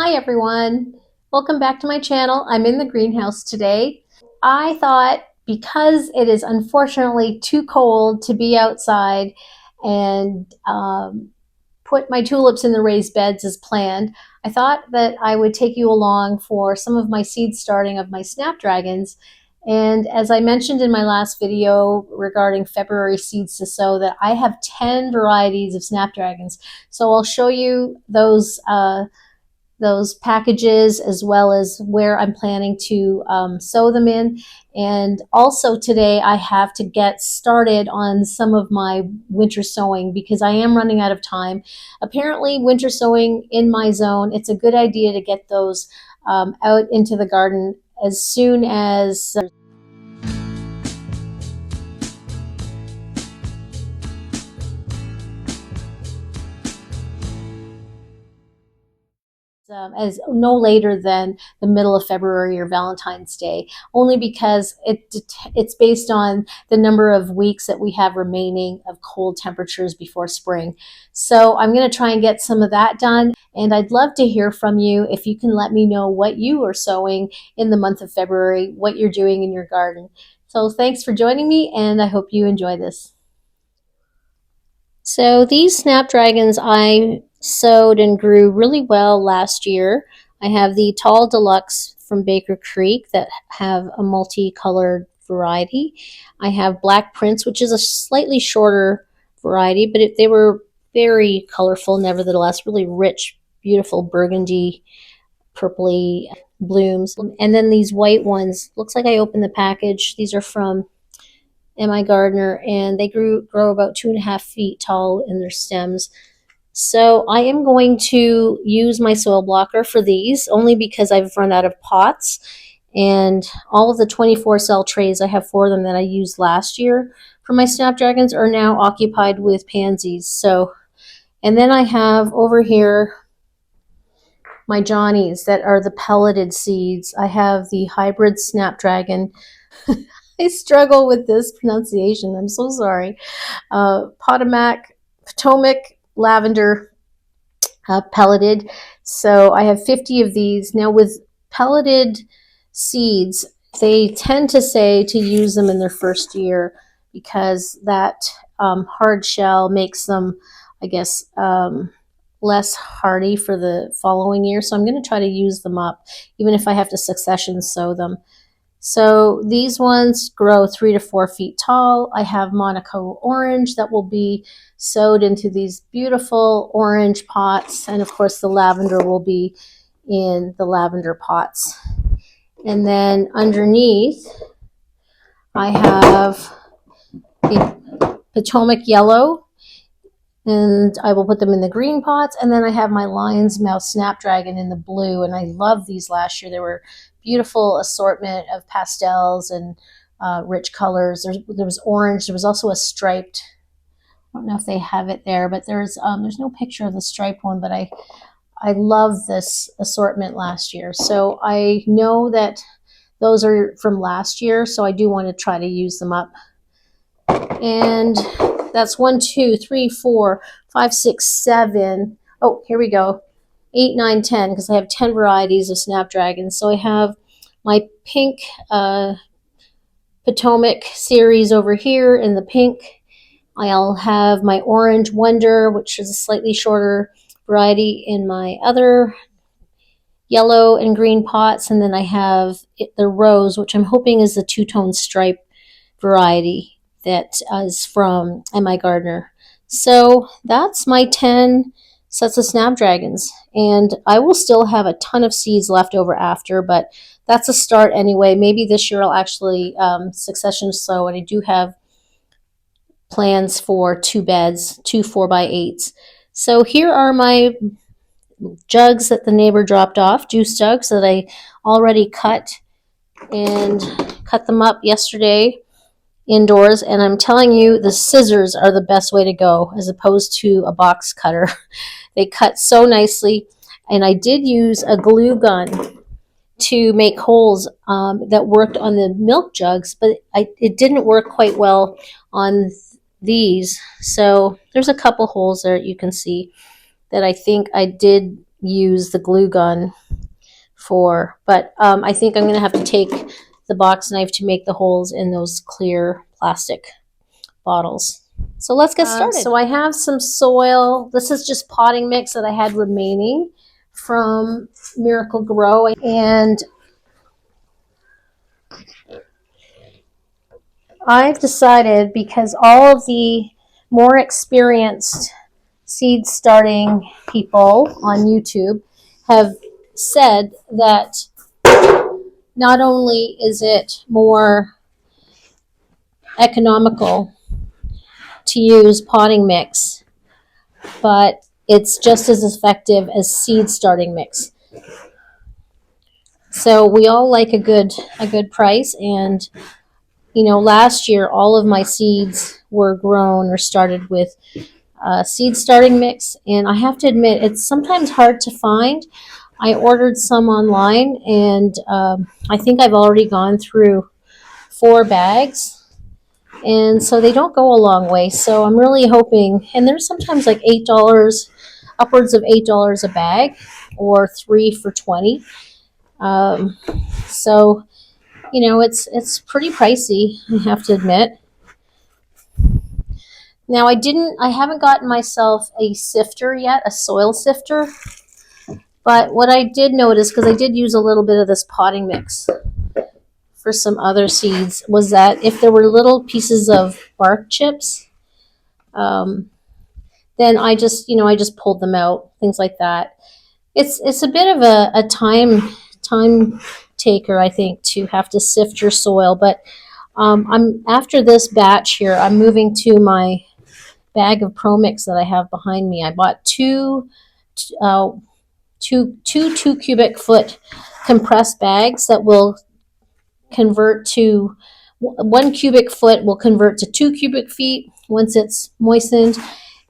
Hi everyone, welcome back to my channel. I'm in the greenhouse today. I thought because it is unfortunately too cold to be outside and put my tulips in the raised beds as planned, I thought that I would take you along for some of my seed starting of my Snapdragons. And as I mentioned in my last video regarding February seeds to sow, that I have 10 varieties of Snapdragons. So I'll show you those packages as well as where I'm planning to sow them in. And also today I have to get started on some of my winter sowing because I am running out of time. Apparently winter sowing in my zone, it's a good idea to get those out into the garden as soon as as no later than the middle of February or Valentine's Day, only because it's based on the number of weeks that we have remaining of cold temperatures before spring. So I'm going to try and get some of that done, and I'd love to hear from you if you can let me know what you are sowing in the month of February, what you're doing in your garden. So thanks for joining me, and I hope you enjoy this. So these Snapdragons I sowed and grew really well last year. I have the Tall Deluxe from Baker Creek that have a multicolored variety. I have Black Prince, which is a slightly shorter variety, but they were very colorful nevertheless, really rich, beautiful burgundy, purpley blooms. And then these white ones, looks like I opened the package. These are from my gardener, and they grow about 2.5 feet tall in their stems. So I am going to use my soil blocker for these only because I've run out of pots, and all of the 24 cell trays, I have 4 of them that I used last year for my Snapdragons, are now occupied with pansies. So, and then I have over here my Johnnies that are the pelleted seeds. I have the hybrid Snapdragon. I struggle with this pronunciation. I'm so sorry. Potomac lavender pelleted. So I have 50 of these. Now with pelleted seeds, they tend to say to use them in their first year because that hard shell makes them, I guess, less hardy for the following year. So I'm going to try to use them up, even if I have to succession sow them. So these ones grow 3 to 4 feet tall. I have Monaco orange that will be sowed into these beautiful orange pots. And of course the lavender will be in the lavender pots. And then underneath I have the Potomac yellow, and I will put them in the green pots. And then I have my Lion's Mouth Snapdragon in the blue, and I loved these last year. They were beautiful assortment of pastels and rich colors. There was orange. There was also a striped, I don't know if they have it there, but there's no picture of the striped one, but I love this assortment last year. So I know that those are from last year, so I do want to try to use them up. And that's 1, 2, 3, 4, 5, 6, 7. Oh, here we go. 8, 9, 10, because I have 10 varieties of Snapdragons. So I have my pink Potomac series over here in the pink. I'll have my orange Wonder, which is a slightly shorter variety, in my other yellow and green pots. And then I have the rose, which I'm hoping is the two-tone stripe variety that is from my gardener. So that's my 10 sets of Snapdragons, and I will still have a ton of seeds left over after, but that's a start anyway. Maybe this year I'll actually succession sow, and I do have plans for 2 beds, 2 4x8s. So here are my jugs that the neighbor dropped off, juice jugs that I already cut them up yesterday indoors, and I'm telling you, the scissors are the best way to go as opposed to a box cutter. They cut so nicely, and I did use a glue gun to make holes that worked on the milk jugs, but it didn't work quite well on these. So there's a couple holes there you can see that I think I did use the glue gun for. But I think I'm going to have to take the box knife to make the holes in those clear plastic bottles. So let's get started. So I have some soil. This is just potting mix that I had remaining from Miracle Grow. And I've decided, because all of the more experienced seed starting people on YouTube have said that not only is it more economical to use potting mix, but it's just as effective as seed starting mix. So we all like a good price, and last year all of my seeds were grown or started with seed starting mix, and I have to admit it's sometimes hard to find. I ordered some online, and I think I've already gone through 4 bags, and so they don't go a long way. So I'm really hoping, and there's sometimes like $8, upwards of $8 a bag, or 3 for $20. So it's pretty pricey, I have to admit. Now I haven't gotten myself a sifter yet, a soil sifter. But what I did notice, because I did use a little bit of this potting mix for some other seeds, was that if there were little pieces of bark chips, then I just pulled them out, things like that. It's a bit of a time taker, I think, to have to sift your soil. But I'm after this batch here, I'm moving to my bag of Pro Mix that I have behind me. I bought two 2 cubic foot compressed bags that will convert to 1 cubic foot will convert to 2 cubic feet once it's moistened,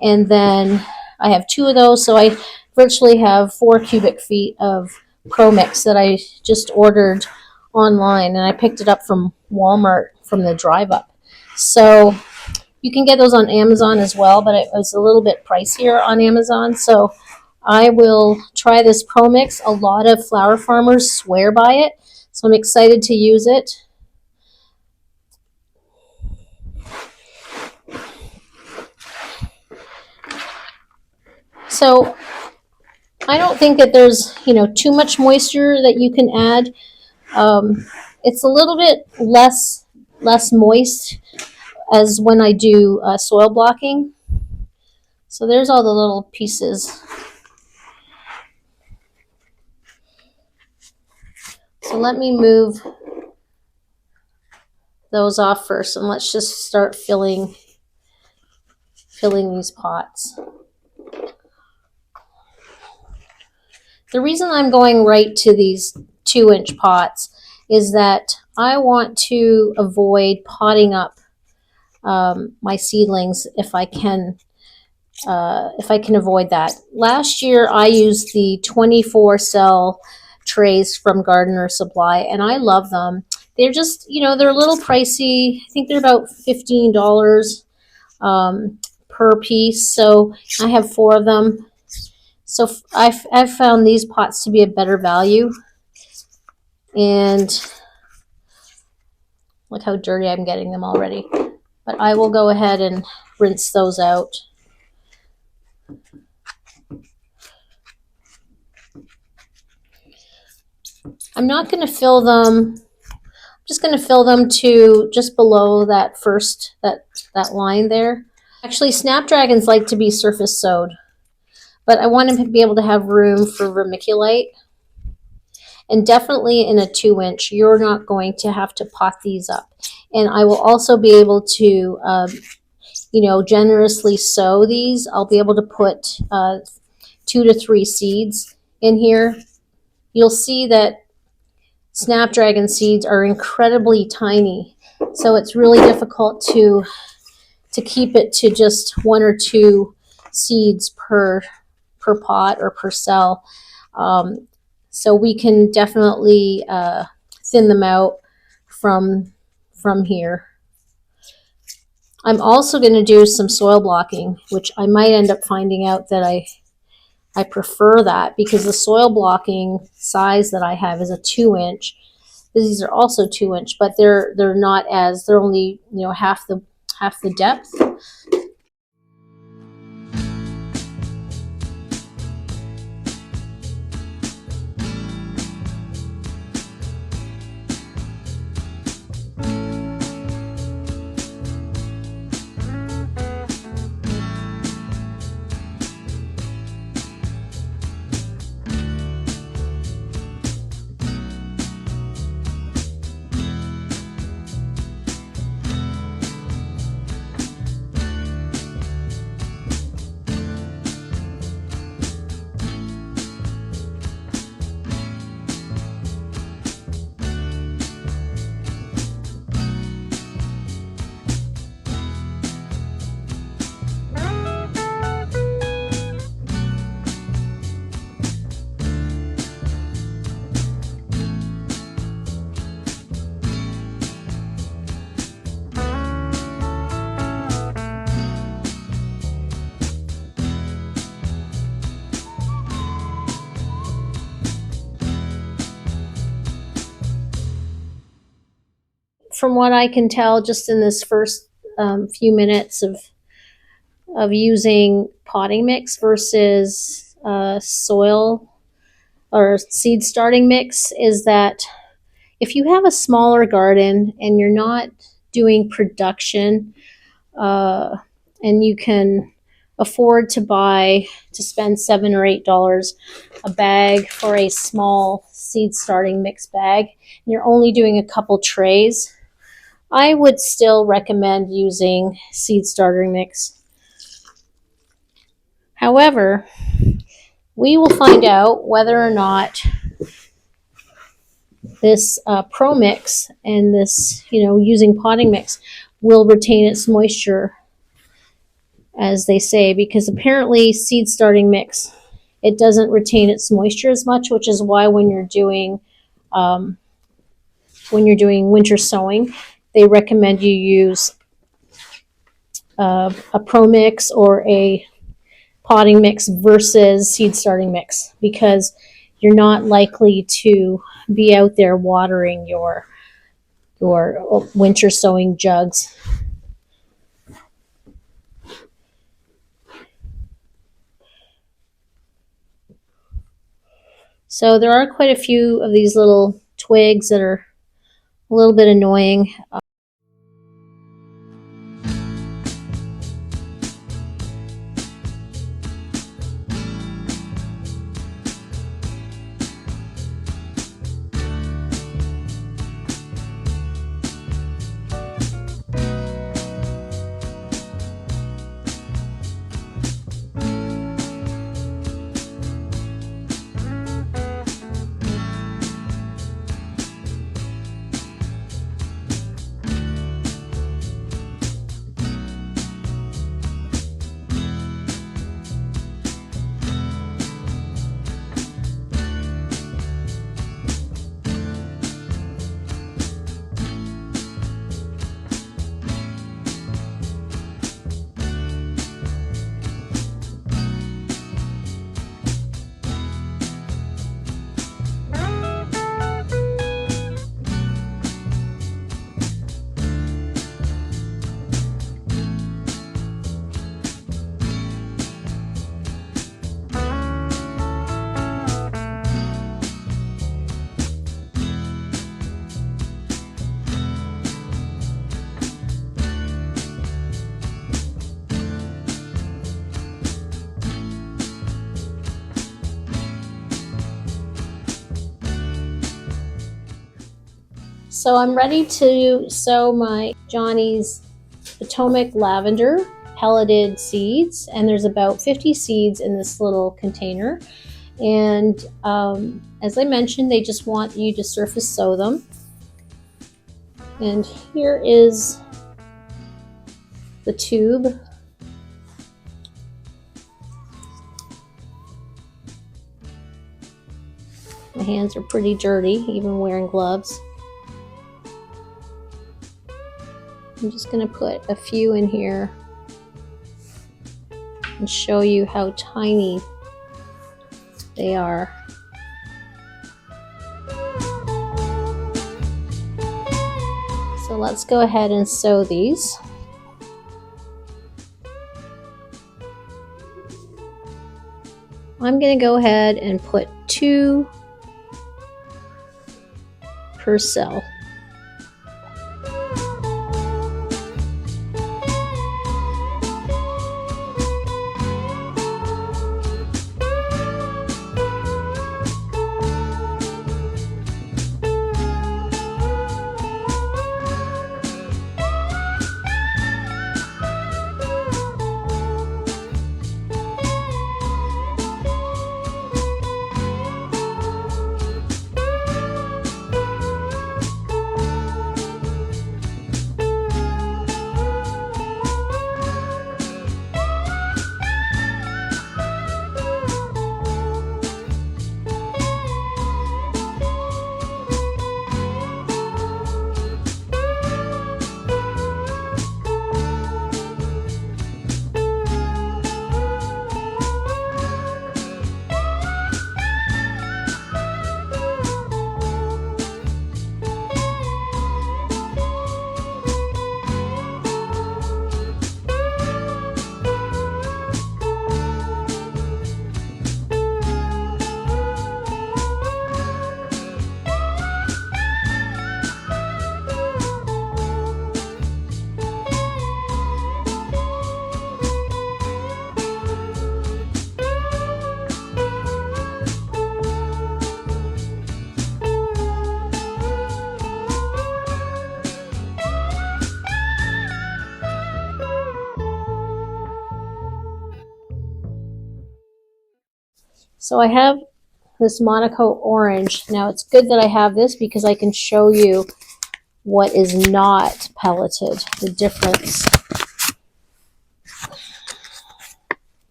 and then I have 2 of those, so I virtually have 4 cubic feet of Pro Mix that I just ordered online, and I picked it up from Walmart from the drive up. So you can get those on Amazon as well, but it was a little bit pricier on Amazon. So I will try this Pro Mix. A lot of flower farmers swear by it, so I'm excited to use it. So I don't think that there's too much moisture that you can add. It's a little bit less moist as when I do soil blocking. So there's all the little pieces. So let me move those off first, and let's just start filling these pots. The reason I'm going right to these 2-inch pots is that I want to avoid potting up my seedlings if I can avoid that. Last year I used the 24 cell trays from Gardener Supply, and I love them. They're just, they're a little pricey. I think they're about $15 per piece. So I have 4 of them. So I've found these pots to be a better value. And look how dirty I'm getting them already. But I will go ahead and rinse those out. I'm not going to fill them. I'm just going to fill them to just below that first, that line there. Actually, Snapdragons like to be surface sowed, but I want to be able to have room for vermiculite. And definitely in a 2-inch, you're not going to have to pot these up. And I will also be able to, generously sow these. I'll be able to put 2 to 3 seeds in here. You'll see that Snapdragon seeds are incredibly tiny, so it's really difficult to keep it to just 1 or 2 seeds per pot or per cell. So we can definitely thin them out from here. I'm also going to do some soil blocking, which I might end up finding out that I prefer that because the soil blocking size that I have is a 2-inch. These are also 2-inch, but they're not as, they're only, you know, half the depth. From what I can tell, just in this first few minutes of using potting mix versus soil or seed starting mix, is that if you have a smaller garden and you're not doing production, and you can afford to spend $7 or $8 a bag for a small seed starting mix bag, and you're only doing a couple trays, I would still recommend using seed starter mix. However, we will find out whether or not this Pro Mix and this, you know, using potting mix will retain its moisture, as they say, because apparently seed starting mix, it doesn't retain its moisture as much, which is why when you're doing winter sowing, they recommend you use a Pro Mix or a potting mix versus seed starting mix, because you're not likely to be out there watering your winter sowing jugs. So there are quite a few of these little twigs that are a little bit annoying. So I'm ready to sow my Johnny's Potomac lavender pelleted seeds, and there's about 50 seeds in this little container. And as I mentioned, they just want you to surface sow them. And here is the tube. My hands are pretty dirty, even wearing gloves. I'm just going to put a few in here and show you how tiny They are. So let's go ahead and sew these. I'm going to go ahead and put 2 per cell. So I have this Monaco orange. Now it's good that I have this because I can show you what is not pelleted, the difference.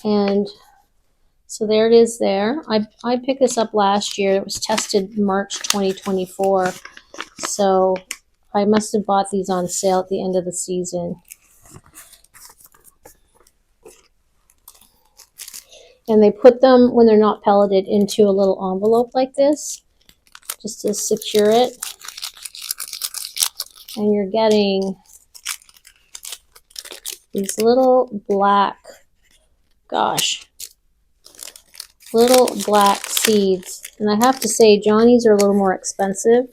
And so there it is there. I picked this up last year. It was tested March 2024. So I must have bought these on sale at the end of the season. And they put them, when they're not pelleted, into a little envelope like this, just to secure it. And you're getting these little black, little black seeds. And I have to say, Johnny's are a little more expensive,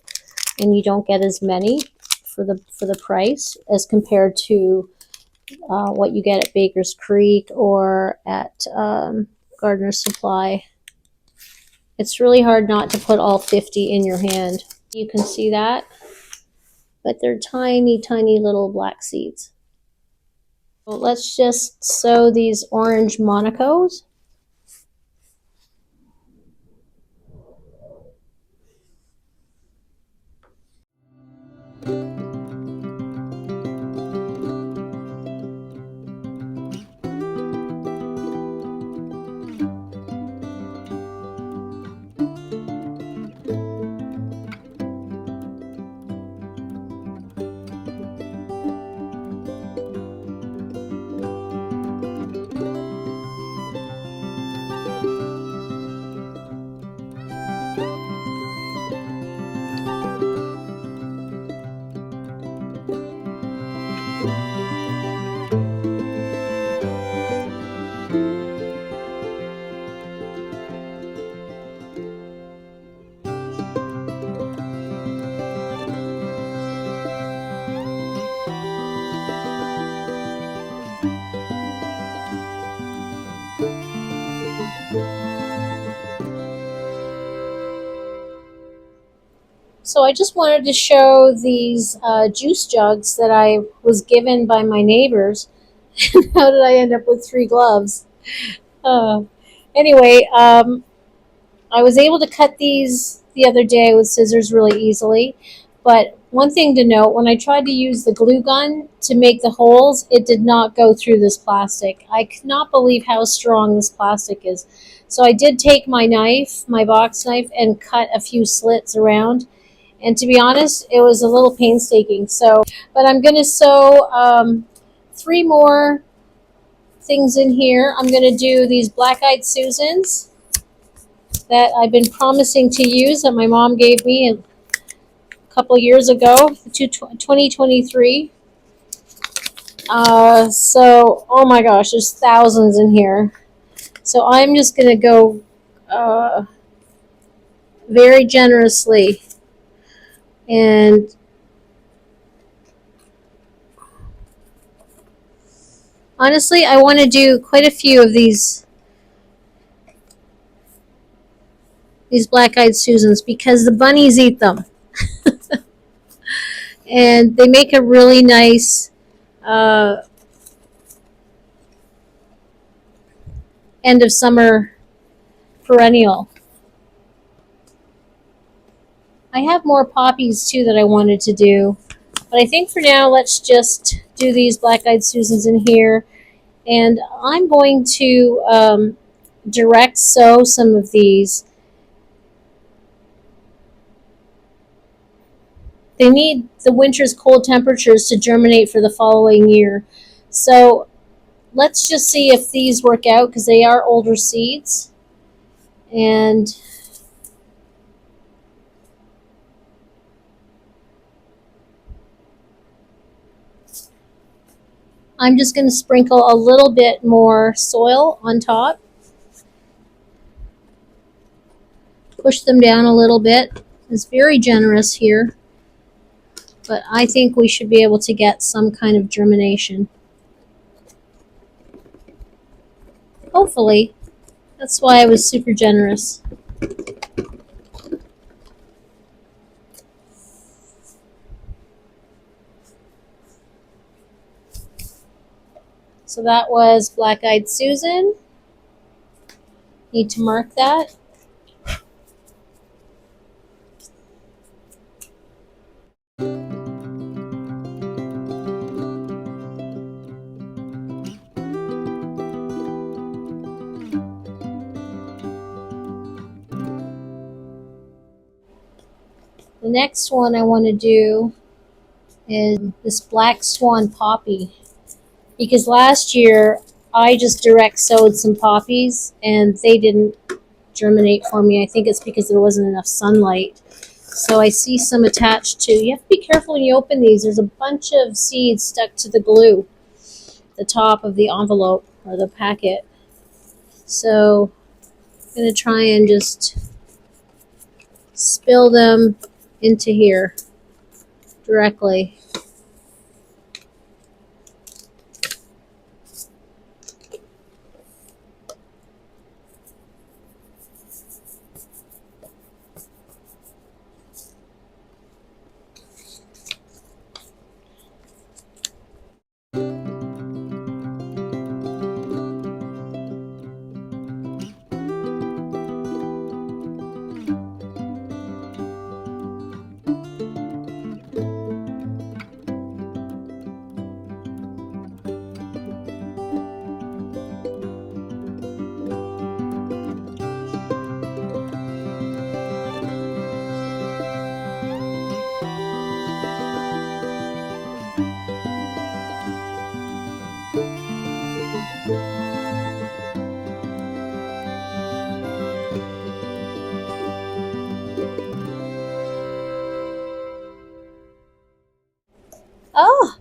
and you don't get as many for the price as compared to what you get at Baker's Creek or at Gardener's Supply. It's really hard not to put all 50 in your hand. You can see that, but they're tiny, tiny little black seeds. So let's just sow these orange Monacos. So I just wanted to show these juice jugs that I was given by my neighbors. How did I end up with 3 gloves? Anyway, I was able to cut these the other day with scissors really easily. But one thing to note, when I tried to use the glue gun to make the holes, it did not go through this plastic. I cannot believe how strong this plastic is. So I did take my knife, my box knife, and cut a few slits around. And to be honest, it was a little painstaking. But I'm going to sew 3 more things in here. I'm going to do these Black-Eyed Susans. that I've been promising to use that my mom gave me a couple years ago, 2023. So, oh my gosh, there's thousands in here. So I'm just going to go very generously. And honestly, I want to do quite a few of these black-eyed Susans because the bunnies eat them. And they make a really nice uh, end of summer perennial. I have more poppies too that I wanted to do, but I think for now let's just do these black-eyed Susans in here. And I'm going to direct sow some of these. They need the winter's cold temperatures to germinate for the following year. So let's just see if these work out because they are older seeds. And I'm just going to sprinkle a little bit more soil on top. Push them down a little bit. It's very generous here, but I think we should be able to get some kind of germination. Hopefully. That's why I was super generous. So that was Black-Eyed Susan. Need to mark that. The next one I want to do is this Black Swan Poppy. Because last year I just direct sowed some poppies and they didn't germinate for me. I think it's because there wasn't enough sunlight. So I see some attached to. You have to be careful when you open these. There's a bunch of seeds stuck to the glue, the top of the envelope or the packet. So I'm going to try and just spill them into here directly. Oh,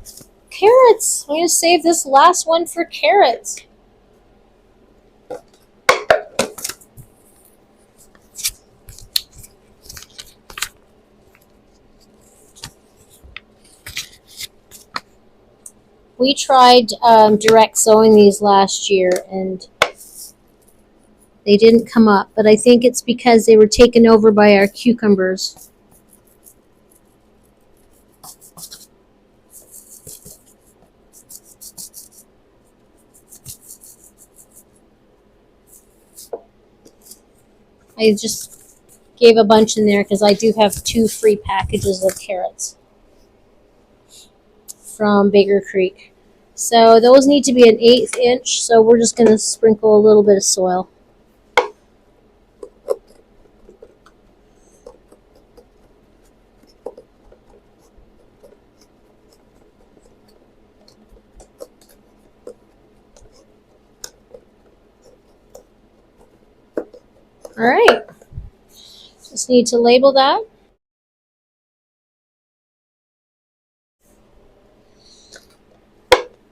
carrots! I'm going to save this last one for carrots. We tried direct sowing these last year and they didn't come up, but I think it's because they were taken over by our cucumbers. I just gave a bunch in there because I do have 2 free packages of carrots from Baker Creek. So those need to be an 1/8 inch, so we're just going to sprinkle a little bit of soil. All right. Just need to label that.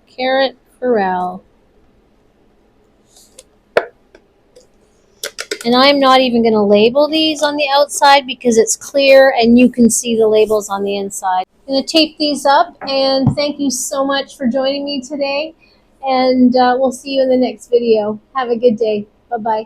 Carrot Corral. And I'm not even going to label these on the outside because it's clear and you can see the labels on the inside. I'm going to tape these up, and thank you so much for joining me today. And we'll see you in the next video. Have a good day. Bye-bye.